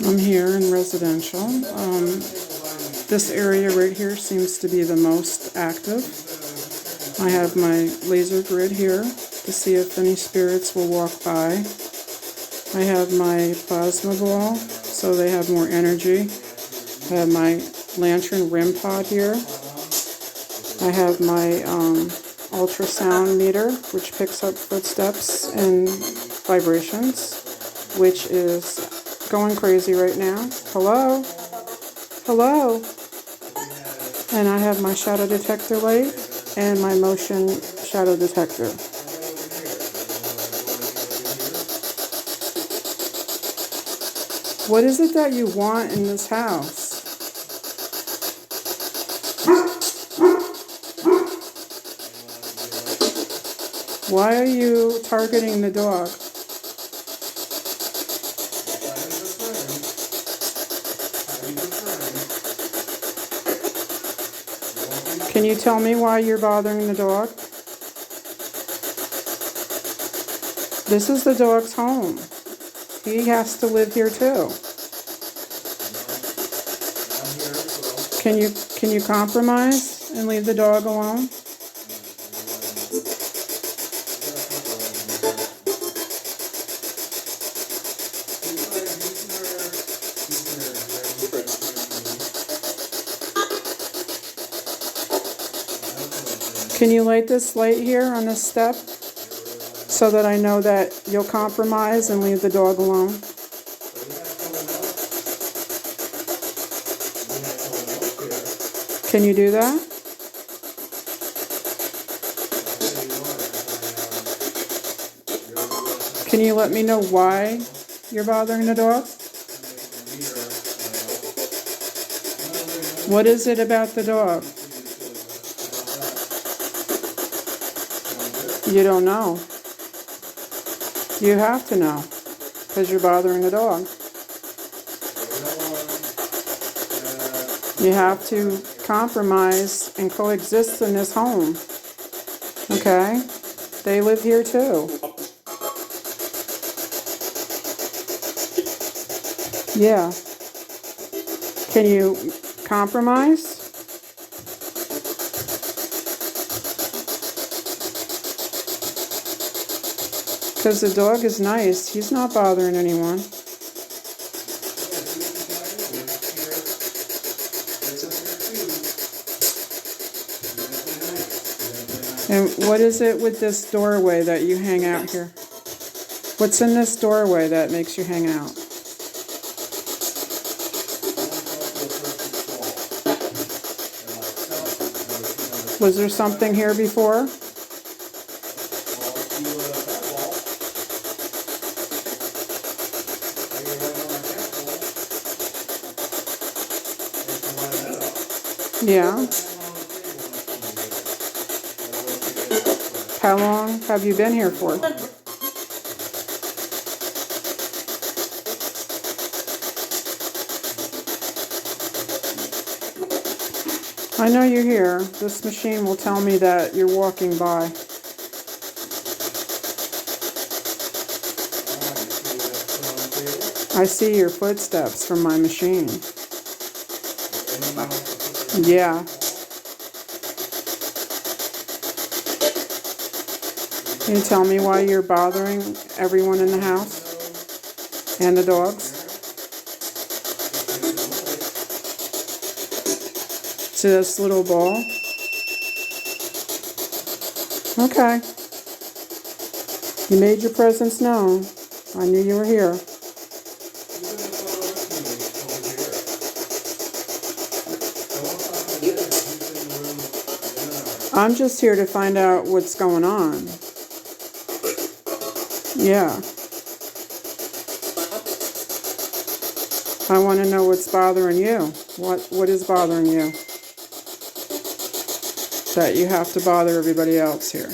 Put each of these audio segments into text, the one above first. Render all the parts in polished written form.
I'm here in residential. This area right here seems to be the most active. I have my laser grid here to see if any spirits will walk by. I have my plasma ball, so they have more energy. I have my lantern REM pod here. I have my ultrasound meter, which picks up footsteps and vibrations, which is going crazy right now. Hello? Hello? And I have my shadow detector light and my motion shadow detector. What is it that you want in this house? Why are you targeting the dog? Can you tell me why you're bothering the dog? This is the dog's home. He has to live here too. Can you compromise and leave the dog alone? Can you light this light here on this step so that I know that you'll compromise and leave the dog alone? Can you do that? Can you let me know why you're bothering the dog? What is it about the dog? You don't know. You have to know, because you're bothering the dog. You have to compromise and coexist in this home. Okay? They live here too. Yeah. Can you compromise? Because the dog is nice. He's not bothering anyone. And what is it with this doorway that you hang out here? What's in this doorway that makes you hang out? Was there something here before? Yeah. How long have you been here for? I know you're here. This machine will tell me that you're walking by. I see your footsteps from my machine. Yeah. Can you tell me why you're bothering everyone in the house? And the dogs? To this little ball? Okay. You made your presence known. I knew you were here. I'm just here to find out what's going on. Yeah. I want to know what's bothering you. What is bothering you? That you have to bother everybody else here.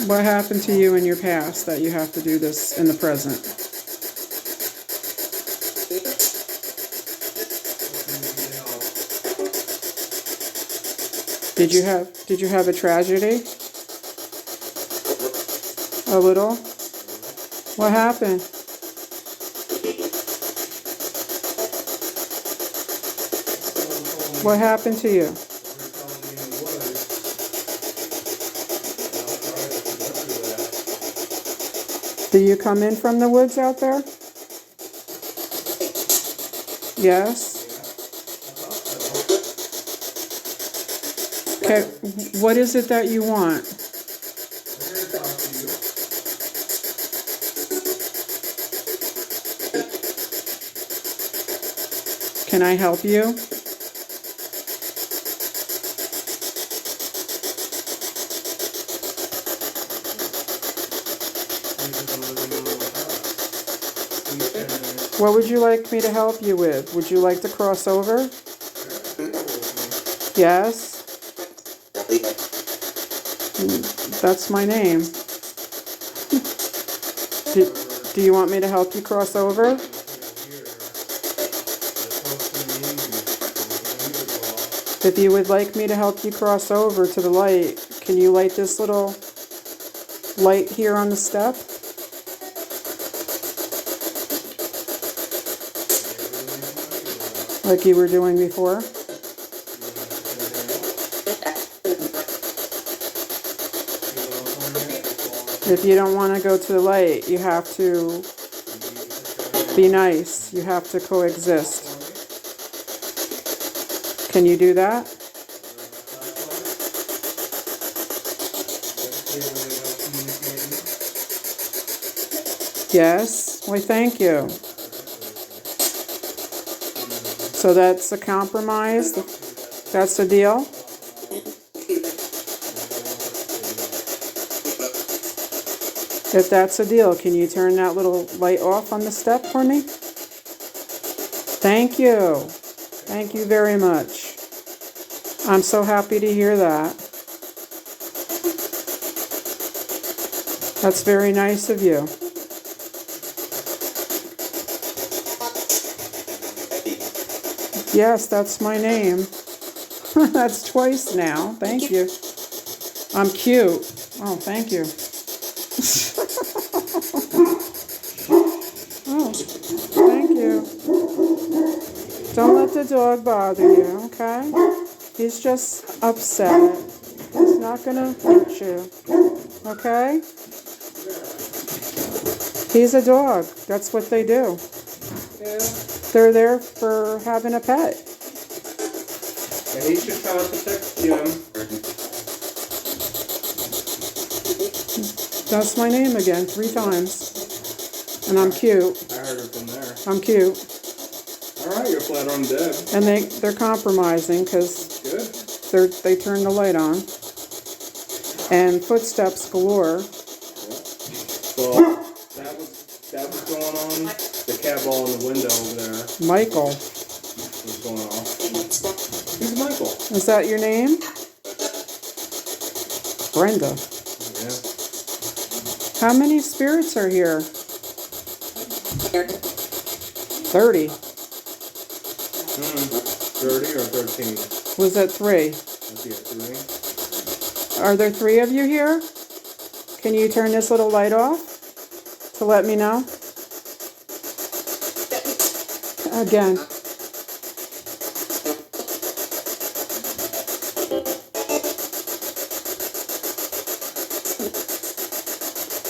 What happened to you in your past that you have to do this in the present? Did you have a tragedy? A little? What happened? What happened to you? Do you come in from the woods out there? Yes. Okay, what is it that you want? Can I help you? What would you like me to help you with? Would you like to cross over? Yes. That's my name. Do you want me to help you cross over? If you would like me to help you cross over to the light, can you light this little light here on the step? Like you were doing before? If you don't want to go to the light, you have to be nice. You have to coexist. Can you do that? Yes? Why, thank you. So that's a compromise? That's a deal? If that's a deal, can you turn that little light off on the step for me? Thank you. Thank you very much. I'm so happy to hear that. That's very nice of you. Yes, that's my name. That's twice now. Thank you. I'm cute. Oh, thank you. Oh, thank you. Don't let the dog bother you, okay? He's just upset. He's not gonna hurt you, okay? He's a dog. That's what they do. They're there for having a pet. And he should try to protect Jim. That's my name again, 3 times. And I'm cute. I heard it from there. I'm cute. Alright, you're flat on dead. And they're compromising because Good. they turn the light on. And footsteps galore. Well, that was going on. The cat ball in the window over there Michael. was going off. Who's Michael? Is that your name? Brenda. Yeah. How many spirits are here? 30. 30 or 13? Was that 3? Let's see, 3. Are there 3 of you here? Can you turn this little light off to let me know? Again.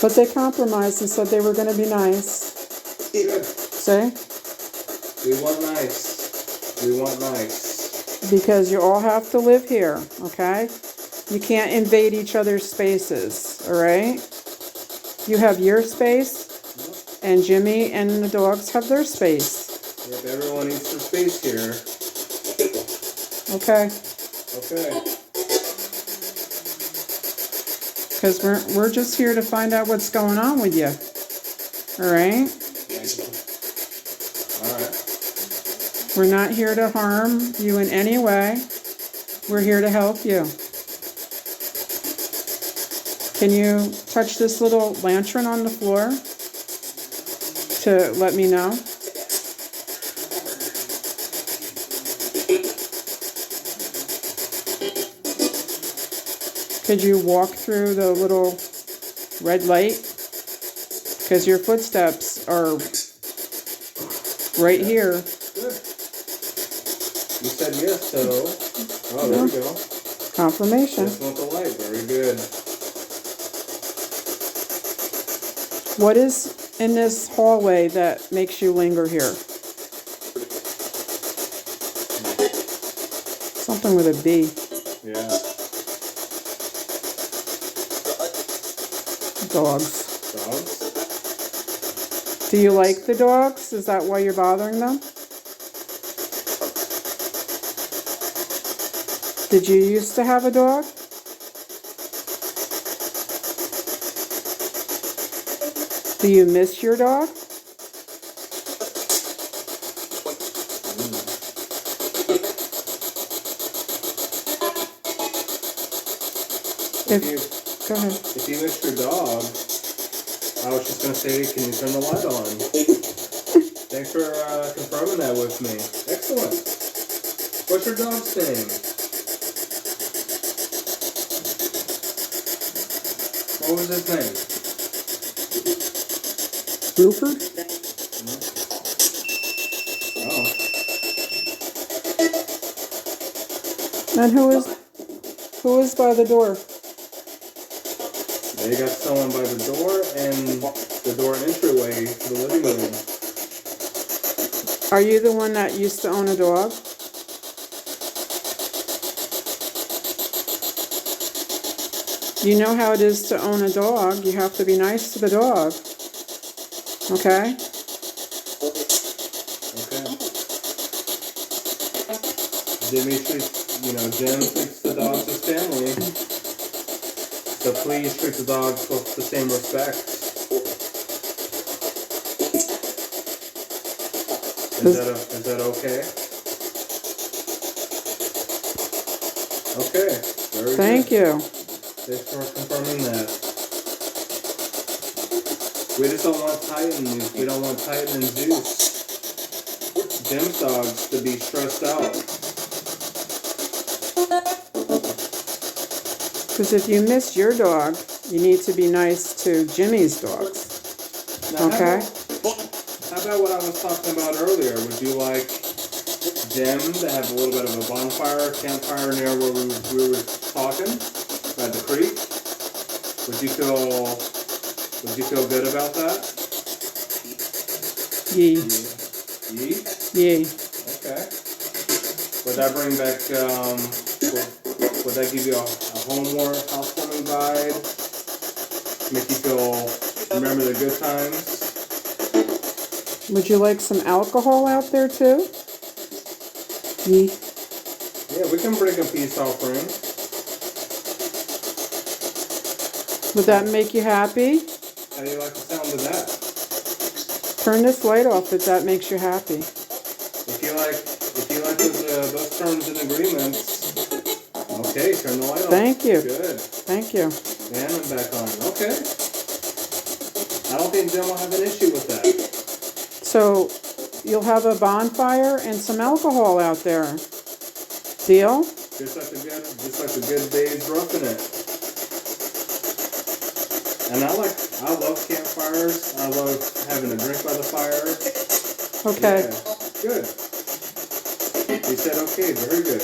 But they compromised and said they were going to be nice. Good. See? We want nice. We want nice. Because you all have to live here, okay? You can't invade each other's spaces, all right? You have your space, and Jimmy and the dogs have their space. Yep, everyone needs some space here. Okay? Okay. Because we're just here to find out what's going on with you. All right? Alright. We're not here to harm you in any way. We're here to help you. Can you touch this little lantern on the floor to let me know? Could you walk through the little red light because your footsteps are right here. Good. You said yes, so. Oh, there we go. Confirmation. Just want the light. Very good. What is in this hallway that makes you linger here? Something with a B. Yeah. Dogs. Dogs. Do you like the dogs? Is that why you're bothering them? Did you used to have a dog? Do you miss your dog? Go ahead. If you miss your dog, I was just gonna say, can you turn the light on? Thanks for confirming that with me. Excellent. What's your dog's name? What was his name? Buford? Oh. And who is by the door? Now you got someone by the door and the door entryway to the living room. Are you the one that used to own a dog? You know how it is to own a dog. You have to be nice to the dog. Okay? Okay. Jim treats the dogs as family. So please treat the dogs with the same respect. Is that okay? Okay. Very Thank good. you. Thanks for confirming that. We just don't want Titan. We don't want Titan and Zeus. Jim's dogs to be stressed out. Because if you miss your dog, you need to be nice to Jimmy's dogs. Now, Okay? How about what I was talking about earlier? Would you like Jim to have a little bit of a bonfire, campfire near where we were talking at the creek? Would you feel good about that? Yee. Yee? Yee. Okay. Would that bring back, would that give you a housewarming vibe? Make you remember the good times? Would you like some alcohol out there too? Yee. Yeah, we can bring a peace offering. Would that make you happy? How do you like the sound of that? Turn this light off if that makes you happy. If you like those terms and agreements, okay, turn the light on. Thank you. Good. Thank you. And I'm back on. Okay. I don't think Jim will have an issue with that. So you'll have a bonfire and some alcohol out there. Deal? Just like the good days roughing it. And I love campfires. I love having a drink by the fire. Okay. Yeah, good. He said okay, very good.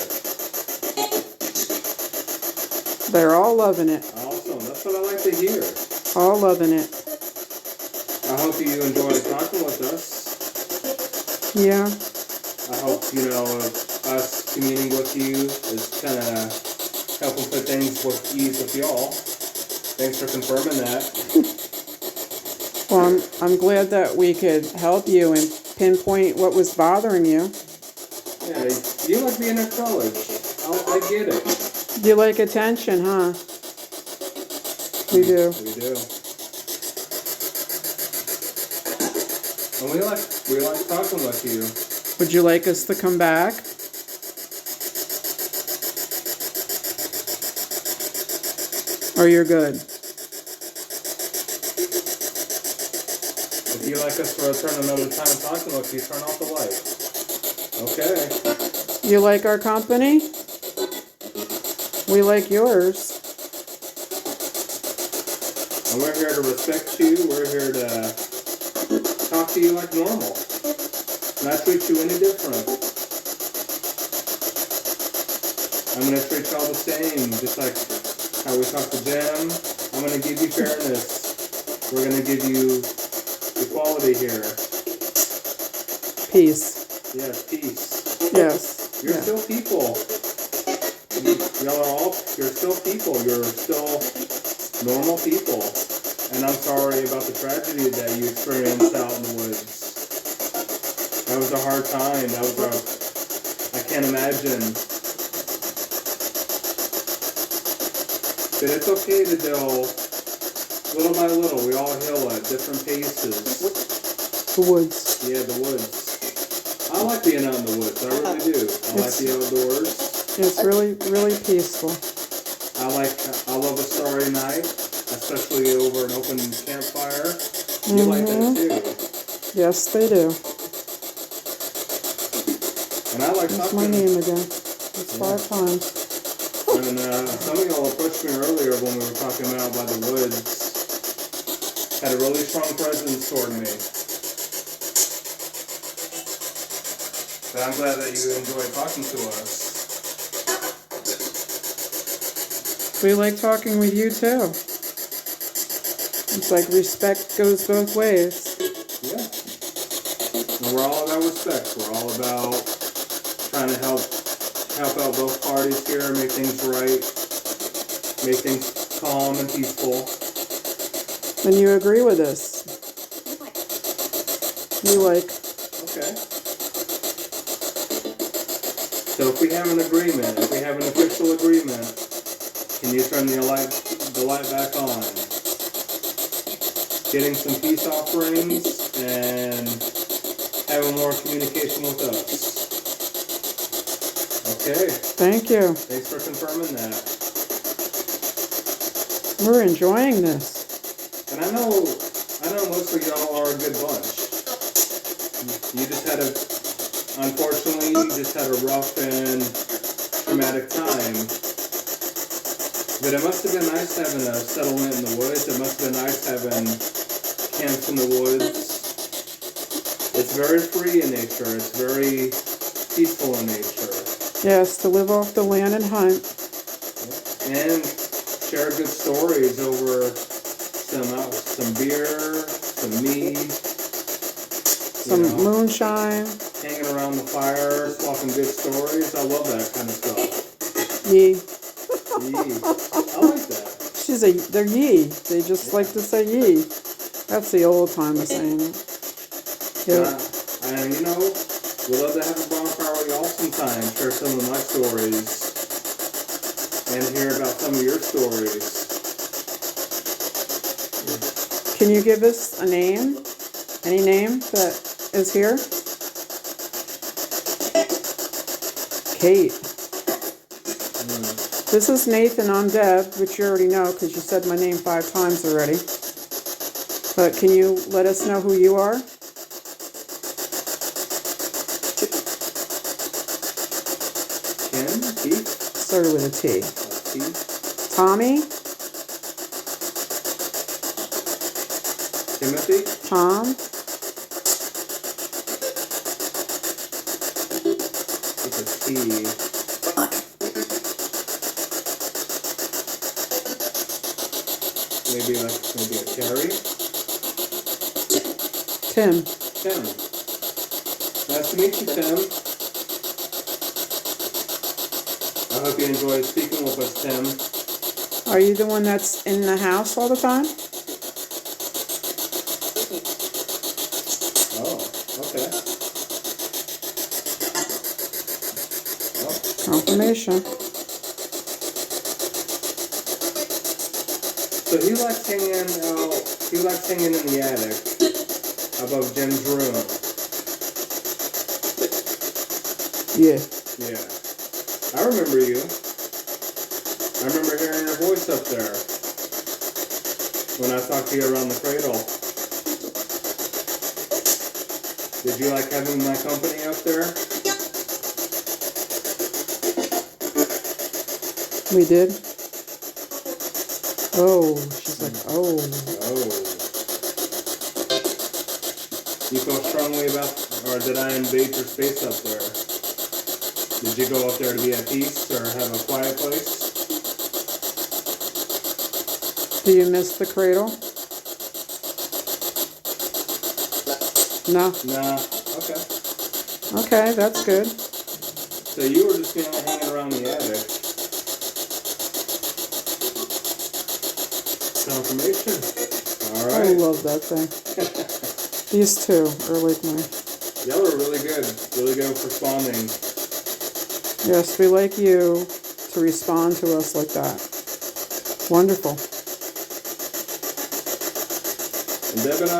They're all loving it. Awesome. That's what I like to hear. All loving it. I hope you enjoyed talking with us. Yeah. I hope, us communing with you is kind of helping put things with ease with y'all. Thanks for confirming that. Well, I'm glad that we could help you and pinpoint what was bothering you. Yeah, you like being at college. I get it. You like attention, huh? We do. We do. And we like talking with you. Would you like us to come back? Or you're good? If you like us to return another time talking with you, turn off the light. Okay. You like our company? We like yours. And we're here to respect you. We're here to talk to you like normal. Not treat you any different. I'm going to treat y'all the same, just like how we talk to them. I'm going to give you fairness. We're going to give you equality here. Peace. Yes, peace. Yes. You're Yeah. still people. Y'all are all, you're still people. You're still normal people. And I'm sorry about the tragedy that you experienced out in the woods. That was a hard time. I can't imagine. But it's okay to go little by little. We all heal at different paces. The woods. Yeah, the woods. I like being out in the woods. I really do. I like the outdoors. It's really, really peaceful. I love a starry night, especially over an open campfire. You like that too. Yes, they do. And I like That's my talking. name again. It's 5 times. And some of y'all approached me earlier when we were talking about by the woods. Had a really strong presence toward me. But I'm glad that you enjoyed talking to us. We like talking with you too. It's like respect goes both ways. Yeah. And we're all about respect. We're all about trying to help out both parties here, make things right, make things calm and peaceful. And you agree with us. You like, Okay. So if we have an agreement, if we have an official agreement, can you turn the light back on? Getting some peace offerings and having more communication with us. Okay. thank you. Thanks for confirming that. We're enjoying this. And I know most of y'all are a good bunch. You just had unfortunately, you just had a rough and traumatic time. But it must have been nice having a settlement in the woods. It must have been nice having camps in the woods. It's very free in nature. It's very peaceful in nature. Yes, to live off the land and hunt. And share good stories over some beer, some mead, Some moonshine. hanging around the fire, swapping good stories. I love that kind of stuff. Yee. Yee. I like that. They're yee. They just like to say yee. That's the old timer saying it. Yeah. And we love to have a bonfire with y'all sometime, share some of my stories, and hear about some of your stories. Can you give us a name? Any name that is here? Kate. This is Nathan. I'm Deb, which you already know because you said my name 5 times already. But can you let us know who you are? Kim? Keith? Started with a T. Keith? Tommy? Timothy? Tom? With a T. Maybe a Terry? Tim. Tim. Nice to meet you, Tim. I hope you enjoyed speaking with us, Tim. Are you the one that's in the house all the time? Oh, okay. Confirmation. So he likes hanging in the attic above Jim's room. Yeah. Yeah. I remember you. I remember hearing your voice up there when I talked to you around the cradle. Did you like having my company up there? We did. Oh, she's like, oh. Oh. You feel strongly about, or did I invade your space up there? Did you go up there to be at peace or have a quiet place? Do you miss the cradle? No. Nah. Okay. Okay, that's good. So you were just hanging around the attic. Confirmation. All I right. love that thing. These two are like my... Y'all are really good. Really good with responding. Yes, we like you to respond to us like that. Wonderful. And Deb and I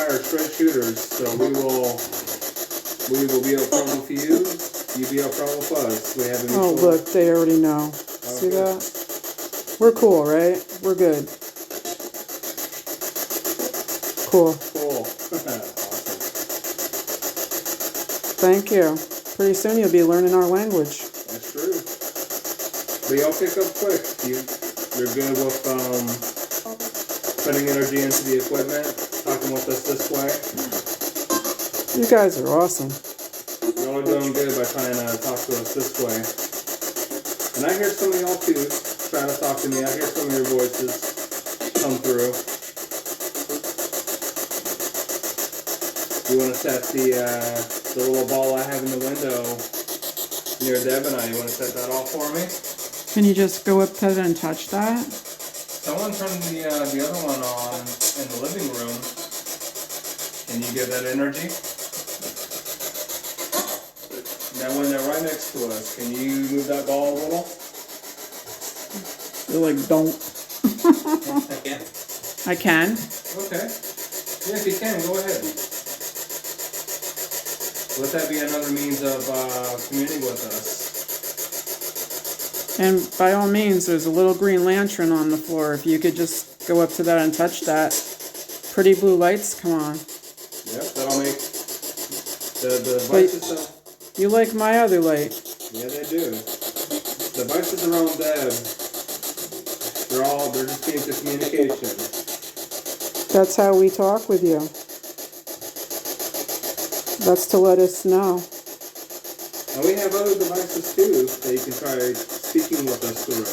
are straight shooters, so we will be upfront with you. You be upfront with us. We have a Oh, mutual. look, they already know. See Okay. that? We're cool, right? We're good. Cool. Cool. Awesome. Thank you. Pretty soon you'll be learning our language. That's true. But y'all pick up quick. You're good with putting energy into the equipment, talking with us this way. You guys are awesome. Y'all are doing good by trying to talk to us this way. And I hear some of y'all too trying to talk to me. I hear some of your voices come through. You want to set the little ball I have in the window near Deb and I. You want to set that off for me? Can you just go up to it and touch that? Someone turned the other one on in the living room. Can you get that energy? Now when they're right next to us, can you move that ball a little? You're like, don't. Yeah. I can. Okay. Yeah, if you can, go ahead. Let that be another means of communing with us. And by all means, there's a little green lantern on the floor. If you could just go up to that and touch that. Pretty blue lights come on. Yep, that'll make the devices of, You like my other light. yeah, they do. The devices around Deb, they're just means of communication. That's how we talk with you. That's to let us know. And we have other devices too that you can try speaking with us through.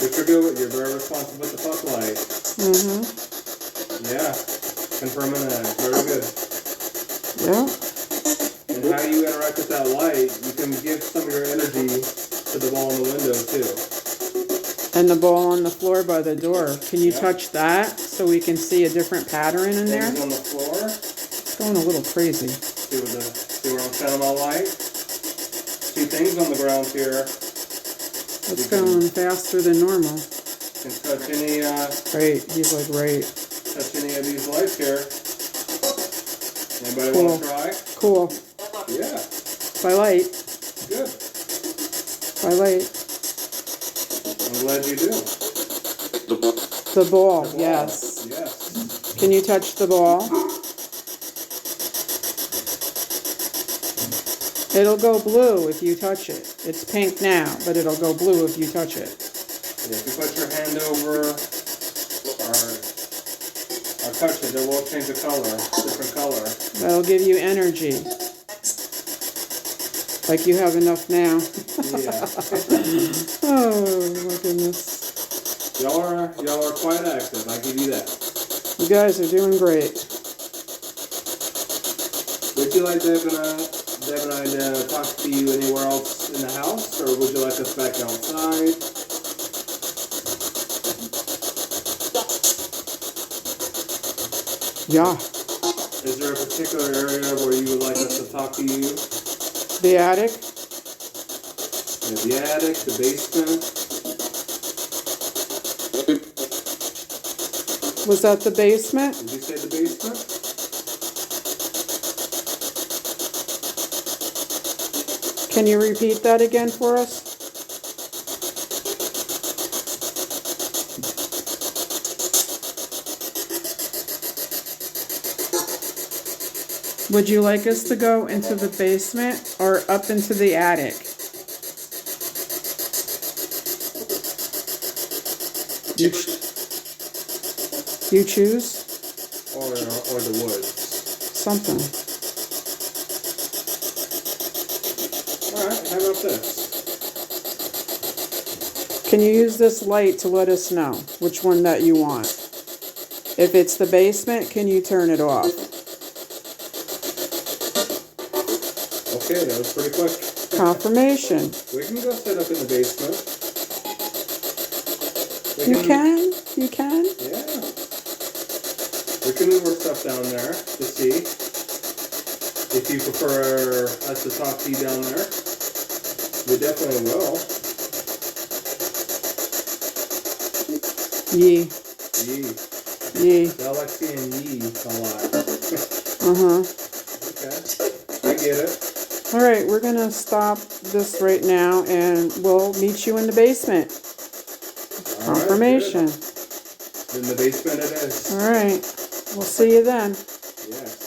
Which you're good with. You're very responsive with the fuck light. Mm-hmm. Yeah, confirming that. Very good. Yeah. And how you interact with that light, you can give some of your energy to the ball in the window too. And the ball on the floor by the door. Can you touch that so we can see a different pattern in there? Things on the floor. It's going a little crazy. See where I'm shining my light? Two things on the ground here. It's going faster than normal. Can touch any Right, he's like, right. touch any of these lights here. Anybody Cool. want to try? Cool. Yeah, By light. good. By light. I'm glad you do. The ball, The ball. yes. Yes. Can you touch the ball? It'll go blue if you touch it. It's pink now, but it'll go blue if you touch it. Yeah, if you put your hand over or touch it, it will change the color, different color. That'll give you energy. Like you have enough now. Yeah. Oh my goodness. y'all are quite active. I give you that. You guys are doing great. Would you like Deb and I to talk to you anywhere else in the house, or would you like us back outside? Yeah. Is there a particular area where you would like us to talk to you? The attic? The attic, the basement? Was that the basement? Did you say the basement? Can you repeat that again for us? Would you like us to go into the basement or up into the attic? You you choose or the woods. something. Alright, how about this? Can you use this light to let us know which one that you want? If it's the basement, can you turn it off? Okay, that was pretty quick. Confirmation. We can go sit up in the basement. You can? You can? Yeah. We can move our stuff down there to see. If you prefer us to talk to you down there, we definitely will. Yee. Yee. Yee. I like seeing yee a lot. Uh-huh. Okay. I get it. All right, we're going to stop this right now, and we'll meet you in the basement. All right, Confirmation. good. In the basement it is. All right. We'll see you then. Yes.